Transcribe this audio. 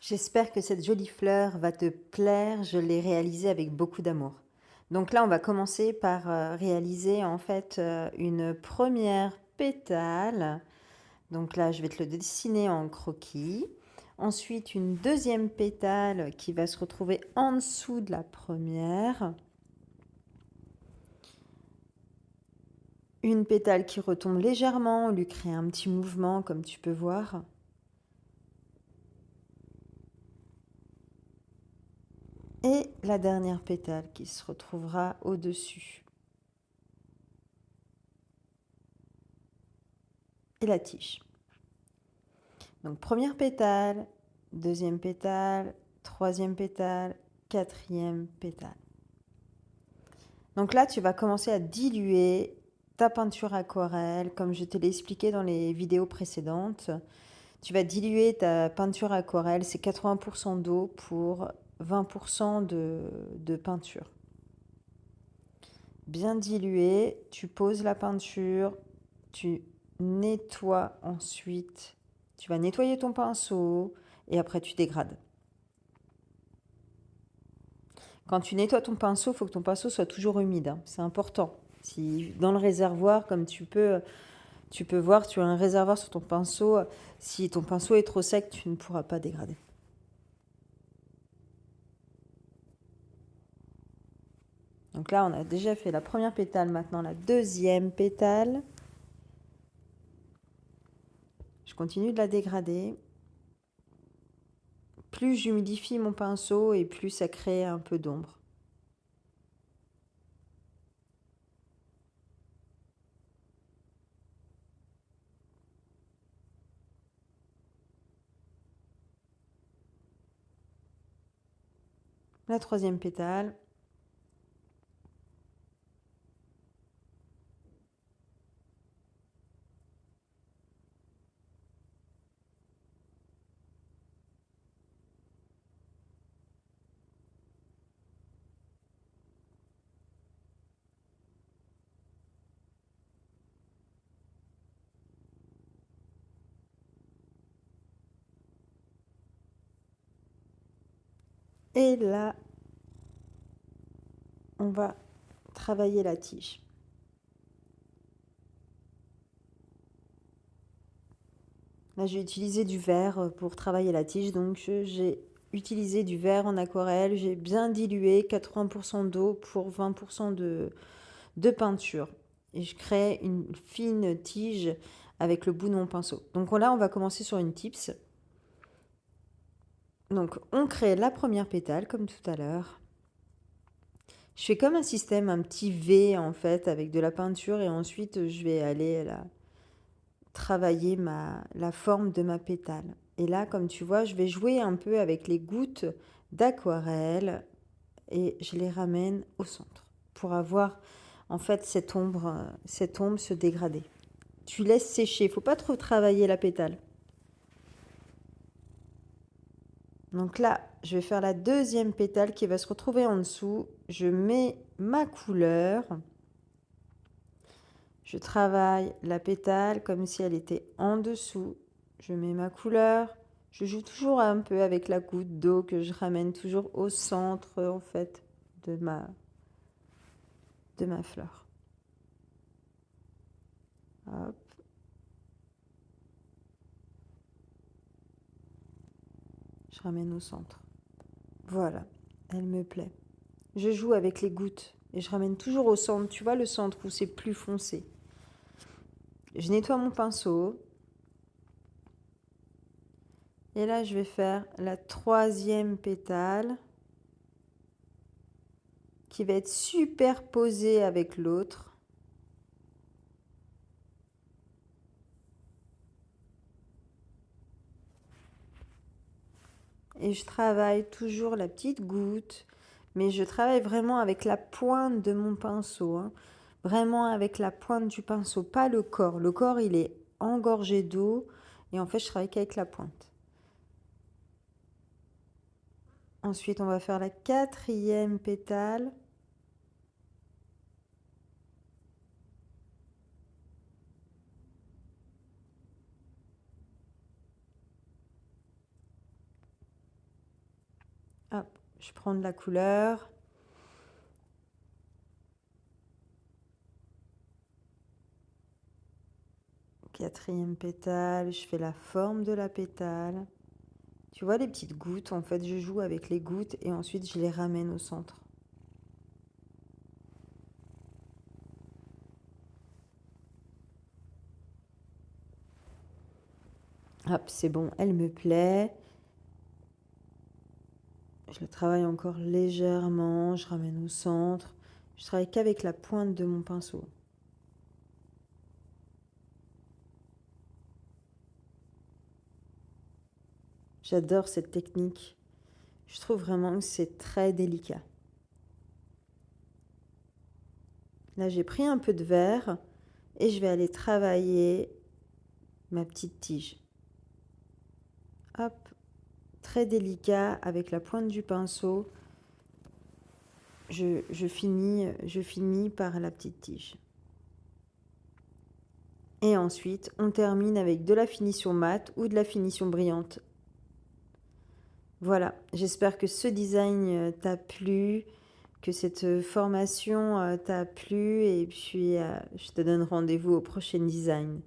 J'espère que cette jolie fleur va te plaire. Je l'ai réalisée avec beaucoup d'amour. Donc là, on va commencer par réaliser en fait une première pétale. Donc là, je vais te le dessiner en croquis. Ensuite, une deuxième pétale qui va se retrouver en dessous de la première. Une pétale qui retombe légèrement, on lui crée un petit mouvement comme tu peux voir. Et la dernière pétale qui se retrouvera au-dessus. Et la tige. Donc première pétale, deuxième pétale, troisième pétale, quatrième pétale. Donc là, tu vas commencer à diluer ta peinture aquarelle, comme je te l'ai expliqué dans les vidéos précédentes. Tu vas diluer ta peinture aquarelle, c'est 80% d'eau pour 20% de peinture. Bien dilué, tu poses la peinture, tu nettoies ensuite. Tu vas nettoyer ton pinceau et après tu dégrades. Quand tu nettoies ton pinceau, il faut que ton pinceau soit toujours humide, hein. C'est important. Si dans le réservoir, comme tu peux voir, tu as un réservoir sur ton pinceau. Si ton pinceau est trop sec, tu ne pourras pas dégrader. Donc là, on a déjà fait la première pétale, maintenant la deuxième pétale. Je continue de la dégrader. Plus j'humidifie mon pinceau et plus ça crée un peu d'ombre. La troisième pétale. Et là, on va travailler la tige. Là, j'ai utilisé du verre pour travailler la tige, donc j'ai utilisé du verre en aquarelle. J'ai bien dilué 80% d'eau pour 20% de peinture. Et je crée une fine tige avec le bout de mon pinceau. Donc là, on va commencer sur une tips. Donc, on crée la première pétale, comme tout à l'heure. Je fais comme un système, un petit V en fait, avec de la peinture. Et ensuite, je vais aller travailler la forme de ma pétale. Et là, comme tu vois, je vais jouer un peu avec les gouttes d'aquarelle et je les ramène au centre pour avoir en fait cette ombre se dégrader. Tu laisses sécher, il ne faut pas trop travailler la pétale. Donc là, je vais faire la deuxième pétale qui va se retrouver en dessous. Je mets ma couleur. Je travaille la pétale comme si elle était en dessous. Je mets ma couleur. Je joue toujours un peu avec la goutte d'eau que je ramène toujours au centre en fait de ma fleur. Hop. Je ramène au centre. Voilà, elle me plaît. Je joue avec les gouttes et je ramène toujours au centre. Tu vois le centre où c'est plus foncé. Je nettoie mon pinceau. Et là, je vais faire la troisième pétale qui va être superposée avec l'autre. Et je travaille toujours la petite goutte, mais je travaille vraiment avec la pointe de mon pinceau, hein. Vraiment avec la pointe du pinceau, pas le corps. Le corps, il est engorgé d'eau et en fait, je travaille qu'avec la pointe. Ensuite, on va faire la quatrième pétale. Hop, je prends de la couleur. Quatrième pétale, je fais la forme de la pétale. Tu vois les petites gouttes, en fait, je joue avec les gouttes et ensuite je les ramène au centre. Hop, c'est bon, elle me plaît. Je le travaille encore légèrement, je ramène au centre. Je travaille qu'avec la pointe de mon pinceau. J'adore cette technique. Je trouve vraiment que c'est très délicat. Là, j'ai pris un peu de vert et je vais aller travailler ma petite tige. Hop, très délicat avec la pointe du pinceau. Je finis par la petite tige. Et ensuite, on termine avec de la finition mate ou de la finition brillante. Voilà, j'espère que ce design t'a plu, que cette formation t'a plu et puis je te donne rendez-vous au prochain design.